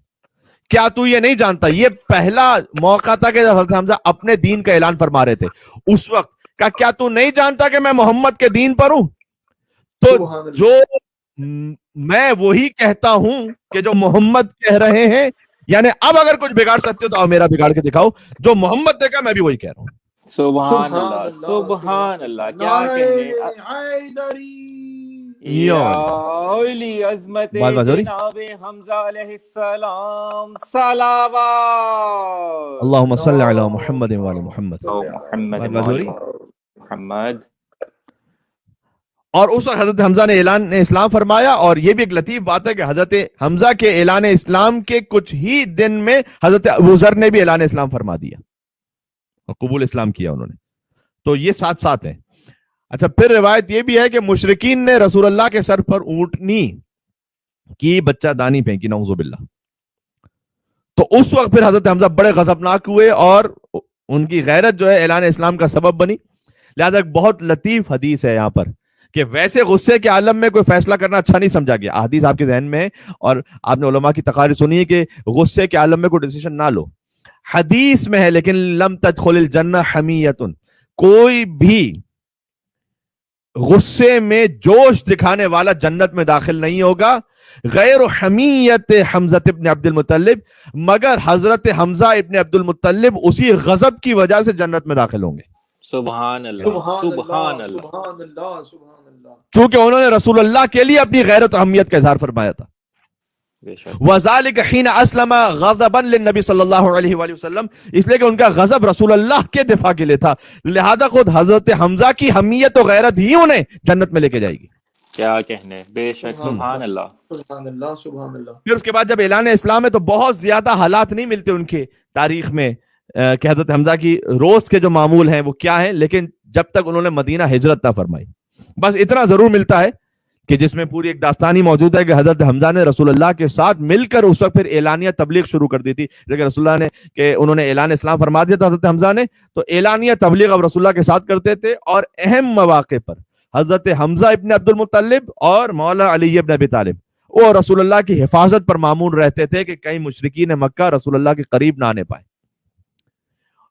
کیا تو یہ نہیں جانتا؟ یہ پہلا موقع تھا کہ حضرت حمزہ اپنے دین کا اعلان فرما رہے تھے. اس وقت کا کیا تو نہیں جانتا کہ میں محمد کے دین پر ہوں؟ تو جو میں وہی کہتا ہوں کہ جو محمد کہہ رہے ہیں، یعنی اب اگر کچھ بگاڑ سکتے ہو تو میرا بگاڑ کے دکھاؤ. جو محمد نے کہا میں بھی وہی کہہ رہا ہوں. سبحان اللہ. سبحان اللہ. کیا کہنے یا اولی عظمت جناب حمزہ علیہ السلام. صلوات اللہم صلی علی محمد وعلی محمد محمد. اور اس وقت حضرت حمزہ نے اعلان اسلام فرمایا. اور یہ بھی ایک لطیف بات ہے کہ حضرت حمزہ کے اعلان اسلام کے کچھ ہی دن میں حضرت ابوذر نے بھی اعلان اسلام فرما دیا، قبول اسلام کیا انہوں نے. تو یہ ساتھ ساتھ ہیں. اچھا، پھر روایت یہ بھی ہے کہ مشرکین نے رسول اللہ کے سر پر اونٹنی کی بچہ دانی پھینکی، نعوذ باللہ. تو اس وقت پھر حضرت حمزہ بڑے غضبناک ہوئے اور ان کی غیرت جو ہے اعلان اسلام کا سبب بنی. لہذا ایک بہت لطیف حدیث ہے یہاں پر کہ ویسے غصے کے عالم میں کوئی فیصلہ کرنا اچھا نہیں سمجھا گیا. حدیث آپ کے ذہن میں ہے اور آپ نے علماء کی تقاریر سنی ہے کہ غصے کے عالم میں کوئی ڈیسیژن نہ لو. حدیث میں ہے لیکن لم تدخل الجنہ حمیۃ، کوئی بھی غصے میں جوش دکھانے والا جنت میں داخل نہیں ہوگا غیر حمیت حمزہ ابن عبد المطلب، مگر حضرت حمزہ ابن عبد المطلب اسی غضب کی وجہ سے جنت میں داخل ہوں گے. سبحان اللہ. سبحان اللہ. چونکہ انہوں نے رسول اللہ کے لیے اپنی غیرت و اہمیت کا اظہار فرمایا تھا. وذالک حین اسلم غضبا للنبی صلی اللہ علیہ وآلہ وسلم، اس لیے کہ ان کا غضب رسول اللہ کے دفاع کے لیے تھا. لہذا خود حضرت حمزہ کی حمیت و غیرت ہی انہیں جنت میں لے کے جائے گی. کیا کہنے، بے شک. سبحان اللہ. سبحان اللہ. سبحان اللہ. پھر اس کے بعد جب اعلان اسلام ہے تو بہت زیادہ حالات نہیں ملتے ان کے تاریخ میں کہ حضرت حمزہ کی روز کے جو معمول ہیں وہ کیا ہیں، لیکن جب تک انہوں نے مدینہ ہجرت نہ فرمائی. بس اتنا ضرور ملتا ہے کہ جس میں پوری ایک داستانی موجود ہے کہ حضرت حمزہ نے رسول اللہ کے ساتھ مل کر اس وقت پھر اعلانیہ تبلیغ شروع کر دی تھی. لیکن رسول اللہ نے کہ انہوں نے اعلان اسلام فرما دیا تھا حضرت حمزہ نے، تو اعلانیہ تبلیغ اب رسول اللہ کے ساتھ کرتے تھے. اور اہم مواقع پر حضرت حمزہ ابن عبد المطلب اور مولا علی ابن ابی طالب وہ رسول اللہ کی حفاظت پر مامون رہتے تھے کہ کہیں مشرکین مکہ رسول اللہ کے قریب نہ آنے پائے.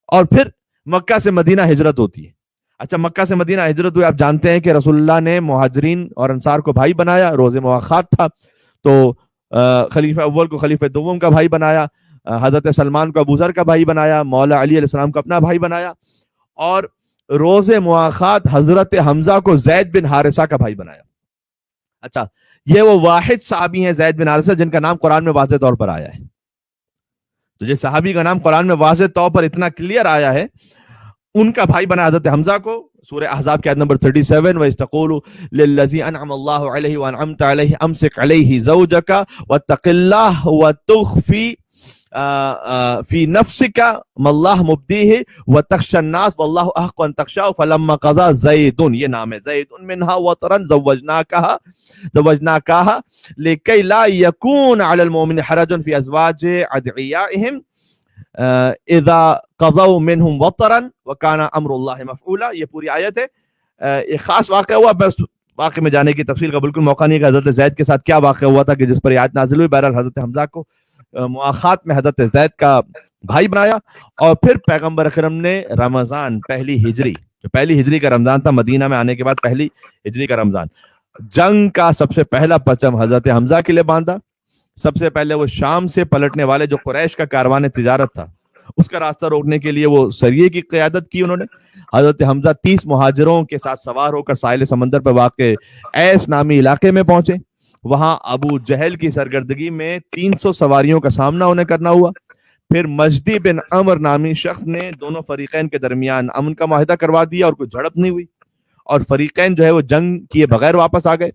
اور پھر مکہ سے مدینہ ہجرت ہوتی ہے. اچھا، مکہ سے مدینہ ہجرت ہوئی، آپ جانتے ہیں کہ رسول اللہ نے مہاجرین اور انصار کو بھائی بنایا. روز مواخات تھا تو خلیفہ اول کو خلیفہ دوم کا بھائی بنایا، حضرت سلمان کو ابوذر کا بھائی بنایا، مولا علی علیہ السلام کو اپنا بھائی بنایا، اور روز مواخات حضرت حمزہ کو زید بن حارثہ کا بھائی بنایا. اچھا، یہ وہ واحد صحابی ہیں زید بن حارثہ جن کا نام قرآن میں واضح طور پر آیا ہے. تو جس صحابی کا نام قرآن میں واضح طور پر اتنا کلیئر آیا ہے، ان کا بھائی بنا حضرت حمزہ کو. سورہ احزاب کی آیت نمبر 37 وَإِسْتَقُولُ لِلَّذِي أَنْعَمَ اللَّهُ عَلَيْهِ وَأَنْعَمْتَ عَلَيْهِ أَمْسِكْ عَلَيْهِ زَوْجَكَ وَاتَّقِ اللَّهَ وَتُخْفِي فِي نَفْسِكَ مَا اللَّهُ مُبْدِيهِ وَتَخْشَى النَّاسَ وَاللَّهُ أَحَقُّ أَن تَخْشَاهُ فَلَمَّا قَضَى زَيْدٌ، یہ نام ہے، زَيْدٌ مِنْهَا وَطَرًا زَوَّجْنَاكَهَا لِكَيْ لَا يَكُونَ عَلَى الْمُؤْمِنِينَ حَرَجٌ فِي أَزْوَاجِ أَدْعِيَائِهِمْ اذا قضوا منهم وطرا وكان امر الله مفعولا. یہ پوری آیت ہے. ایک خاص واقعہ ہوا, بس واقعے میں جانے کی تفصیل کا بالکل موقع نہیں کہ حضرت زید کے ساتھ کیا واقعہ ہوا تھا کہ جس پر یہ آیت نازل ہوئی. بہرحال حضرت حمزہ کو مؤاخات میں حضرت زید کا بھائی بنایا, اور پھر پیغمبر اکرم نے رمضان پہلی ہجری کا رمضان تھا, مدینہ میں آنے کے بعد پہلی ہجری کا رمضان, جنگ کا سب سے پہلا پرچم حضرت حمزہ کے لیے باندھا. سب سے پہلے وہ شام سے پلٹنے والے جو قریش کا کاروان تجارت تھا اس کا راستہ روکنے کے لیے وہ سریے کی قیادت کی انہوں نے. حضرت حمزہ 30 مہاجروں کے ساتھ سوار ہو کر ساحل سمندر پر واقع ایس نامی علاقے میں پہنچے. وہاں ابو جہل کی سرگردگی میں 300 سواریوں کا سامنا انہیں کرنا ہوا. پھر مجدی بن عمر نامی شخص نے دونوں فریقین کے درمیان امن کا معاہدہ کروا دیا اور کوئی جھڑپ نہیں ہوئی, اور فریقین جو ہے وہ جنگ کیے بغیر واپس آ گئے.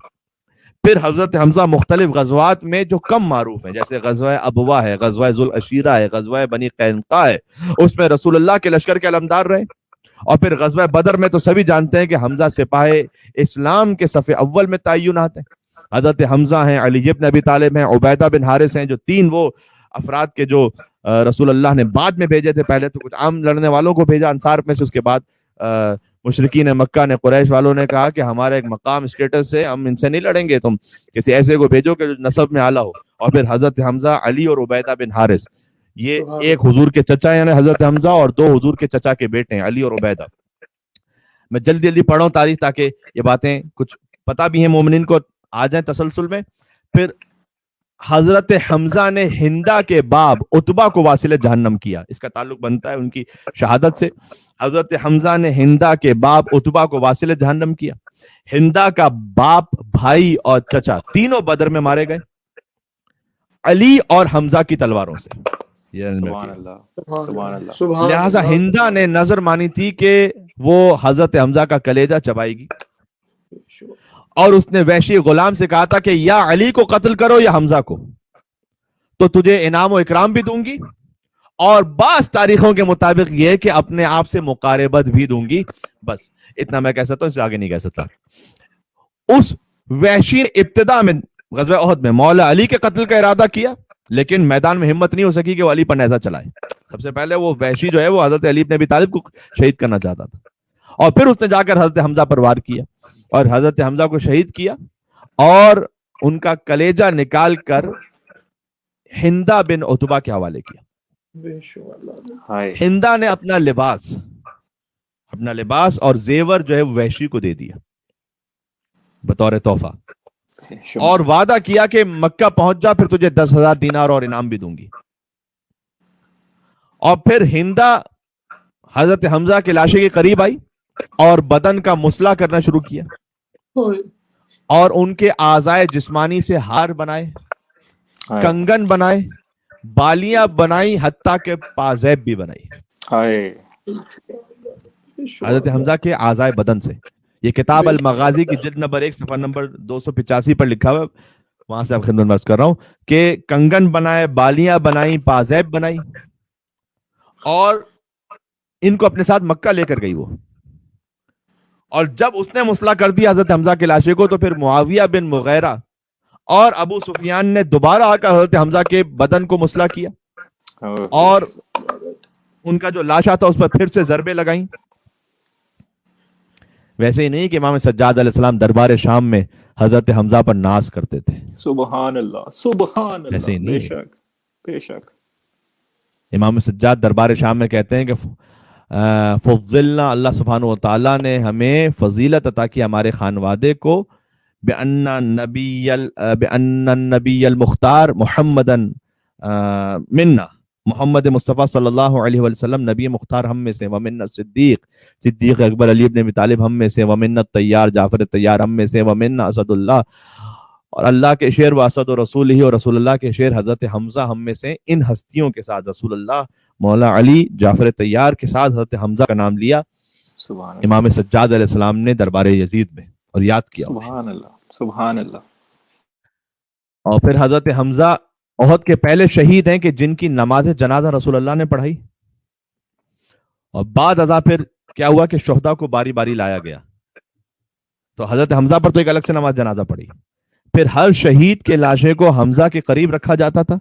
پھر حضرت حمزہ مختلف غزوات میں جو کم معروف ہیں, جیسے غزوہ ابوا ہے, غزوہ ذوالعشیرہ ہے, غزوہ بنی قینقاع ہے, اس میں رسول اللہ کے لشکر کے علمدار رہے. اور پھر غزوہ بدر میں تو سبھی جانتے ہیں کہ حمزہ سپاہ اسلام کے صف اول میں تعینات ہیں. حضرت حمزہ ہیں, علی بن ابی طالب ہیں, عبیدہ بن حارث ہیں, جو 3 وہ افراد کے جو رسول اللہ نے بعد میں بھیجے تھے. پہلے تو کچھ عام لڑنے والوں کو بھیجا انصار میں سے, اس کے بعد مشرکین مکہ نے, قریش والوں نے کہا کہ ہمارا ایک مقام اسٹیٹس ہے, ہم ان سے نہیں لڑیں گے, تم کسی ایسے کو بھیجو کہ جو نسب میں اعلیٰ ہو. اور پھر حضرت حمزہ, علی اور عبیدہ بن حارث, یہ ایک حضور کے چچا یعنی حضرت حمزہ, اور 2 حضور کے چچا کے بیٹے ہیں علی اور عبیدہ. میں جلدی جلدی پڑھوں تاریخ تاکہ یہ باتیں کچھ پتہ بھی ہیں مومنین کو, آ جائیں تسلسل میں. پھر حضرت حمزہ نے ہندا کے باب عتبہ کو واصل جہنم کیا. اس کا تعلق بنتا ہے ان کی شہادت سے. حضرت حمزہ نے ہندا کے باب عتبہ کو واصل جہنم کیا. ہندا کا باپ, بھائی اور چچا تینوں بدر میں مارے گئے علی اور حمزہ کی تلواروں سے. سبحان اللہ, سبحان اللہ. لہٰذا ہندا نے نظر مانی تھی کہ وہ حضرت حمزہ کا کلیجہ چبائے گی, اور اس نے وحشی غلام سے کہا تھا کہ یا علی کو قتل کرو یا حمزہ کو, تو تجھے انعام و اکرام بھی دوں گی, اور بعض تاریخوں کے مطابق یہ کہ اپنے آپ سے مقاربت بھی دوں گی. بس اتنا میں کہہ سکتا ہوں, اس سے آگے نہیں کہہ سکتا. اس وحشی نے ابتدا میں غزوہ احد میں مولا علی کے قتل کا ارادہ کیا, لیکن میدان میں ہمت نہیں ہو سکی کہ وہ علی پر نیزہ چلائے. سب سے پہلے وہ وحشی جو ہے وہ حضرت علی بن ابی طالب کو شہید کرنا چاہتا تھا, اور پھر اس نے جا کر حضرت حمزہ پر وار کیا اور حضرت حمزہ کو شہید کیا, اور ان کا کلیجہ نکال کر ہندا بن عتبہ کے حوالے کیا. ہندا نے اپنا لباس اور زیور جو ہے وحشی کو دے دیا بطور تحفہ, اور وعدہ کیا کہ مکہ پہنچ جا, پھر تجھے 10,000 دینار اور انعام بھی دوں گی. اور پھر ہندا حضرت حمزہ کے لاشے کے قریب آئی اور بدن کا مسلح کرنا شروع کیا, اور ان کے اعضائے جسمانی سے ہار بنائے, کنگن بنائے, بالیاں بنائی, حتیٰ کہ پازیب بھی بنائی حضرت حمزہ کے اعضائے بدن سے. یہ کتاب المغازی کی جلد نمبر 1 صفحہ نمبر 285 پر لکھا ہوا ہے, وہاں سے آپ خدمت میں عرض کر رہا ہوں کہ کنگن بنائے, بالیاں بنائی, پازیب بنائی, اور ان کو اپنے ساتھ مکہ لے کر گئی وہ. اور جب اس نے مسلح کر دیا حضرت حمزہ کے لاشے کو, تو پھر معاویہ بن مغیرہ اور ابو سفیان نے دوبارہ آ کر حضرت حمزہ کے بدن کو مسلح کیا, اور ان کا جو لاشا تھا اس پر پھر سے ضربیں لگائیں. ویسے ہی نہیں کہ امام سجاد علیہ السلام دربار شام میں حضرت حمزہ پر ناز کرتے تھے. سبحان اللہ, سبحان اللہ. ایسے ہی نہیں, بے شک, بے شک. امام سجاد دربار شام میں کہتے ہیں کہ فضلنا, اللہ سبحانہ و تعالیٰ نے ہمیں فضیلت عطا کی ہمارے خانوادے کو, بأن النبی المختار محمدن منا, محمد مصطفیٰ صلی اللہ علیہ وسلم نبی مختار ہم میں سے, ومن صدیق اکبر علی بن ابی طالب ہم میں سے, ومن الطیار جعفر الطیار ہم میں سے, ومن اسد اللہ, اور اللہ کے شعر و اسد و رسول ہی, اور رسول اللہ کے شعر حضرت حمزہ ہم میں سے. ان ہستیوں کے ساتھ رسول اللہ, مولا علی, جعفر طیار کے ساتھ حضرت حمزہ کا نام لیا امام سجاد علیہ السلام نے دربار یزید میں, اور یاد کیا. سبحان اللہ, سبحان اللہ. اور پھر حضرت حمزہ احد کے پہلے شہید ہیں کہ جن کی نماز جنازہ رسول اللہ نے پڑھائی, اور بعد ازاں پھر کیا ہوا کہ شہداء کو باری باری لایا گیا, تو حضرت حمزہ پر تو ایک الگ سے نماز جنازہ پڑھی. پھر ہر شہید کے لاشے کو حمزہ کے قریب رکھا جاتا تھا,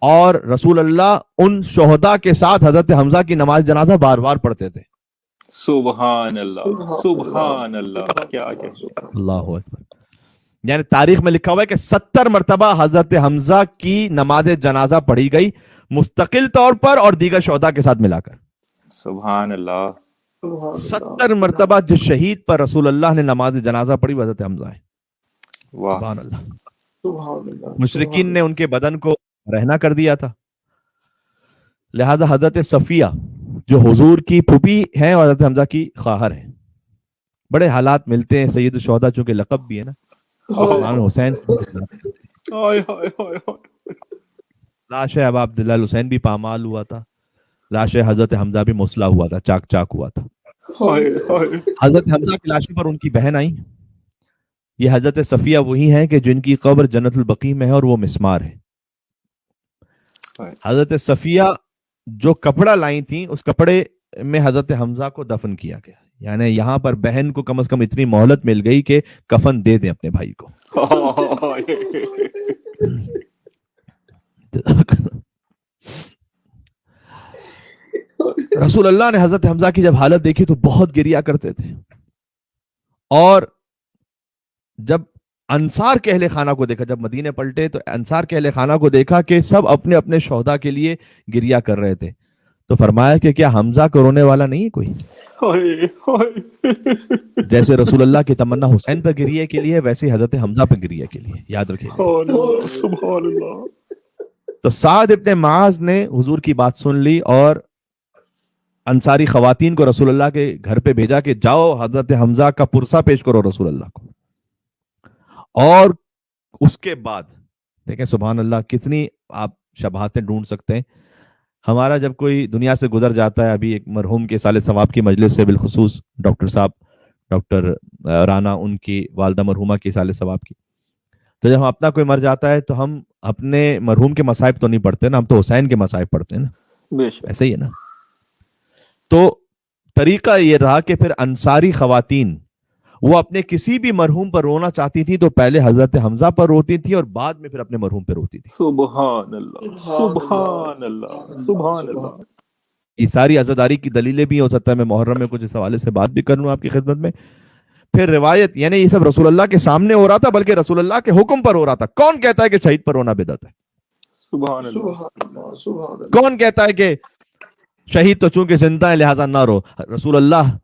اور رسول اللہ ان شہداء کے ساتھ حضرت حمزہ کی نماز جنازہ بار بار پڑھتے تھے. سبحان اللہ سبحان اللہ، کیا کہتے ہیں. اللہ اکبر. یعنی تاریخ میں لکھا ہوا ہے کہ 70 مرتبہ حضرت حمزہ کی نماز جنازہ پڑھی گئی مستقل طور پر اور دیگر شہداء کے ساتھ ملا کر. سبحان اللہ. 70 مرتبہ جس شہید پر رسول اللہ نے نماز جنازہ پڑھی وہ حضرت حمزہ ہے. واہ. سبحان اللہ. سبحان اللہ. مشرکین نے ان کے بدن کو رہنا کر دیا تھا، لہذا حضرت صفیہ جو حضور کی پھوپھی ہیں اور حضرت حمزہ کی خواہر ہیں، بڑے حالات ملتے ہیں. سید الشہداء چونکہ لقب بھی ہے نا، امام حسین ہائے ہائے ہائے ہائے. لاش ابا عبداللہ الحسین بھی پامال ہوا تھا، لاش حضرت حمزہ بھی مسلح ہوا تھا، چاک چاک ہوا تھا. ہائے ہائے. حضرت حمزہ کی لاشوں پر ان کی بہن آئی. یہ حضرت صفیہ وہی ہیں کہ جن کی قبر جنت البقیع میں ہے اور وہ مسمار ہے. حضرت صفیہ جو کپڑا لائی تھیں اس کپڑے میں حضرت حمزہ کو دفن کیا گیا. یعنی یہاں پر بہن کو کم از کم اتنی مہلت مل گئی کہ کفن دے دیں اپنے بھائی کو. رسول اللہ نے حضرت حمزہ کی جب حالت دیکھی تو بہت گریا کرتے تھے، اور جب انصار کے اہل خانہ کو دیکھا، جب مدینے پلٹے تو انصار کے اہل خانہ کو دیکھا کہ سب اپنے اپنے شہداء کے لیے گریا کر رہے تھے، تو فرمایا کہ کیا حمزہ کو رونے والا نہیں ہے کوئی؟ جیسے رسول اللہ کی تمنا حسین پر گریے کے لیے ویسے حضرت حمزہ پر گریے کے لیے. یاد رکھیے. سبحان اللہ. تو سعد ابن معاذ نے حضور کی بات سن لی اور انصاری خواتین کو رسول اللہ کے گھر پہ بھیجا کہ جاؤ حضرت حمزہ کا پرسہ پیش کرو رسول اللہ کو. اور اس کے بعد دیکھیں سبحان اللہ کتنی آپ شباہتیں ڈھونڈ سکتے ہیں. ہمارا جب کوئی دنیا سے گزر جاتا ہے، ابھی ایک مرحوم کے سال ثواب کی مجلس سے بالخصوص ڈاکٹر صاحب ڈاکٹر رانا ان کی والدہ مرحومہ کی سال ثواب کی، تو جب ہم اپنا کوئی مر جاتا ہے تو ہم اپنے مرحوم کے مصائب تو نہیں پڑھتے نا، ہم تو حسین کے مصائب پڑھتے ہیں نا. بے شک. ایسے ہی ہے نا. تو طریقہ یہ رہا کہ پھر انصاری خواتین وہ اپنے کسی بھی مرحوم پر رونا چاہتی تھی تو پہلے حضرت حمزہ پر روتی تھی اور بعد میں پھر اپنے مرحوم پہ روتی تھی. سبحان اللہ سبحان اللہ سبحان اللہ. یہ ساری عزاداری کی دلیلیں بھی ہو سکتا ہے میں محرم میں کچھ اس حوالے سے بات بھی کروں آپ کی خدمت میں. پھر روایت یعنی یہ سب رسول اللہ کے سامنے ہو رہا تھا بلکہ رسول اللہ کے حکم پر ہو رہا تھا. کون کہتا ہے کہ شہید پر رونا بدعت ہے؟ سبحان اللہ. سبحان اللہ. کون کہتا ہے کہ شہید تو چونکہ زندہ ہے لہٰذا نہ رو؟ رسول اللہ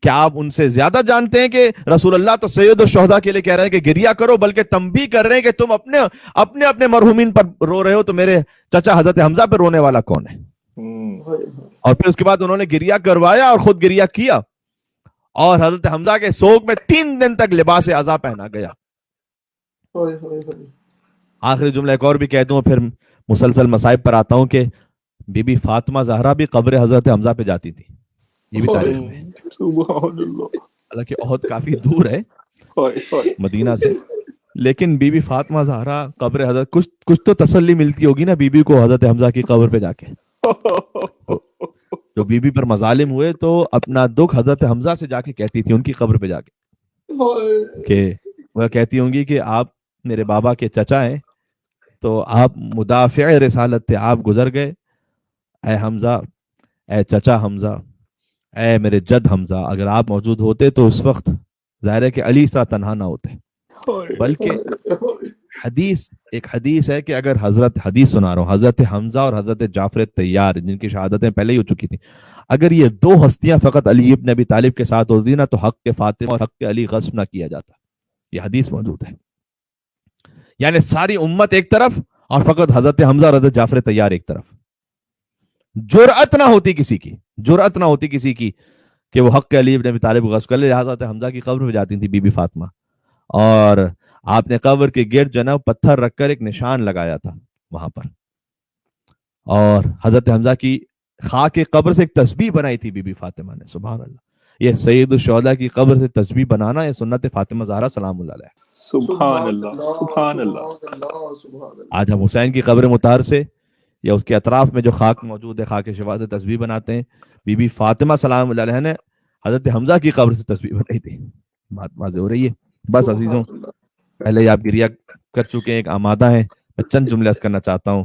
کیا آپ ان سے زیادہ جانتے ہیں کہ رسول اللہ تو سید الشہداء کے لیے کہہ رہے ہیں کہ گریا کرو، بلکہ تنبیہ کر رہے ہیں کہ تم اپنے مرحومین پر رو رہے ہو تو میرے چچا حضرت حمزہ پر رونے والا کون ہے؟ اور پھر اس کے بعد انہوں نے گریا کروایا اور خود گریا کیا، اور حضرت حمزہ کے سوگ میں 3 دن تک لباس عزا پہنا گیا. آخری جملہ ایک اور بھی کہہ دوں پھر مسلسل مصائب پر آتا ہوں کہ بی بی فاطمہ زہرا بھی قبر حضرت حمزہ پہ جاتی تھی. یہ بھی تاریخ میں ہے. سبحان اللہ. حالانکہ احد کافی دور ہے مدینہ سے، لیکن بی بی فاطمہ زہرا قبر حضرت کچھ تو تسلی ملتی ہوگی نا بی بی کو حضرت حمزہ کی قبر پہ جا کے. جو بی بی پر مظالم ہوئے تو اپنا دکھ حضرت حمزہ سے جا کے کہتی تھی ان کی قبر پہ جا کے، کہ وہ کہتی ہوں گی کہ آپ میرے بابا کے چچا ہیں تو آپ مدافع رسالت تھے، آپ گزر گئے، اے حمزہ، اے چچا حمزہ، اے میرے جد حمزہ، اگر آپ موجود ہوتے تو اس وقت ظاہر ہے کہ علی اس طرح تنہا نہ ہوتے. بلکہ ایک حدیث ہے کہ اگر حدیث سنا رہا ہوں، حضرت حمزہ اور حضرت جعفر طیار جن کی شہادتیں پہلے ہی ہو چکی تھیں، اگر یہ 2 ہستیاں فقط علی ابن ابی طالب کے ساتھ ہوتی نا تو حق کے فاطمہ اور حق کے علی غصب نہ کیا جاتا. یہ حدیث موجود ہے. یعنی ساری امت ایک طرف اور فقط حضرت حمزہ اور حضرت جعفر طیار ایک طرف. جرأت نہ ہوتی کسی کی کہ وہ حق علی ابن ابی طالب غصب کر لے، لہٰذا حمزہ کی قبر پہ جاتی تھی بی بی فاطمہ، اور آپ نے قبر کے گرد جناب پتھر رکھ کر ایک نشان لگایا تھا وہاں پر، اور حضرت حمزہ کی خاک قبر سے ایک تسبیح بنائی تھی بی بی فاطمہ نے. سبحان اللہ. یہ سید الشہداء کی قبر سے تسبیح بنانا یہ سنت فاطمہ زہرا سلام اللہ علیہ. سبحان اللہ سبحان اللہ. آج ہم حسین کی قبر مطہر سے یا اس کے اطراف میں جو خاک موجود ہے خاک شفا سے تسبیح بناتے ہیں. بی بی فاطمہ سلام اللہ علیہ نے حضرت حمزہ کی قبر سے تسبیح بنائی تھی. بات واضح ہو رہی ہے. بس عزیزوں پہلے ہی آپ گریا کر چکے ہیں، ایک آمادہ ہیں، میں چند جملے کرنا چاہتا ہوں.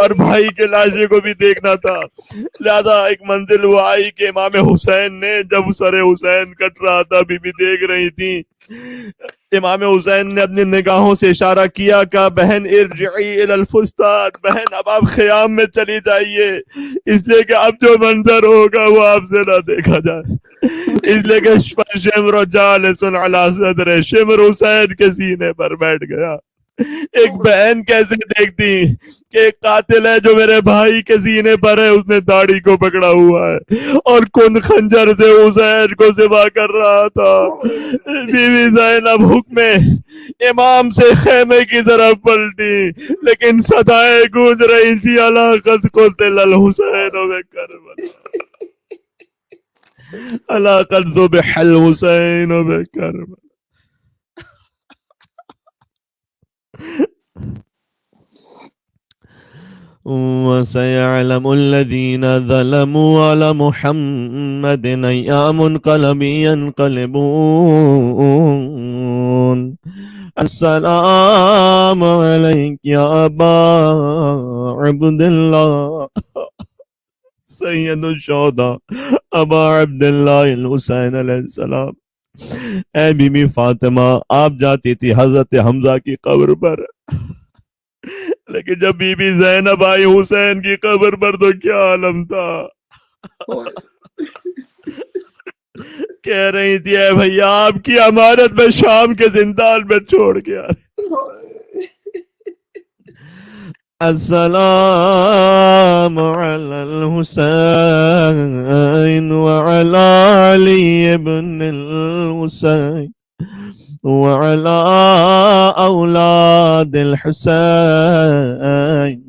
اور بھائی کے لاشے کو بھی دیکھنا تھا. لہذا ایک منزل وہ آئی کہ امام حسین نے جب سر حسین کٹ رہا تھا، بی بی دیکھ رہی تھی، امام حسین نے اپنی نگاہوں سے اشارہ کیا کہ بہن ارجعی الی الفستاد، بہن اب آپ خیام میں چلی جائیے، اس لیے کہ اب جو منظر ہوگا وہ آپ سے نہ دیکھا جائے. اس لیے کہ شمر جالس علی صدر، شمر حسین کے سینے پر بیٹھ گیا. ایک بہن کیسے دیکھتی کہ ایک قاتل ہے جو میرے بھائی کے سینے پر ہے، اس نے داڑھی کو پکڑا ہوا ہے اور کن خنجر سے حسین کو ذبح کر رہا تھا. بی بی زینب حکم امام سے خیمے کی طرف پلٹی، لیکن صدائیں گونج رہی تھی الا قد قتل الحسین بکربلا، الا قد ذبح الحسین بکربلا. وَسَيَعْلَمُ الَّذِينَ ظَلَمُوا عَلَى مُحَمَّدٍ أَيَّ مُنْقَلَبٍ يَنْقَلِبُونَ. السلام علیک یا ابا عبداللہ سید الشہداء ابا عبداللہ الحسین علیہ السلام. اے بی بی فاطمہ، آپ جاتی تھی حضرت حمزہ کی قبر پر، لیکن جب بی بی زینب آئی حسین کی قبر پر تو کیا عالم تھا. کہہ رہی تھی اے بھیا آپ کی امانت میں شام کے زندان میں چھوڑ کے آ رہی. السلام علی الحسین وعلی علی ابن الحسین وعلى أولاد الحسين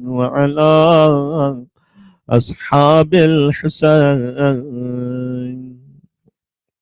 وعلى أصحاب الحسين.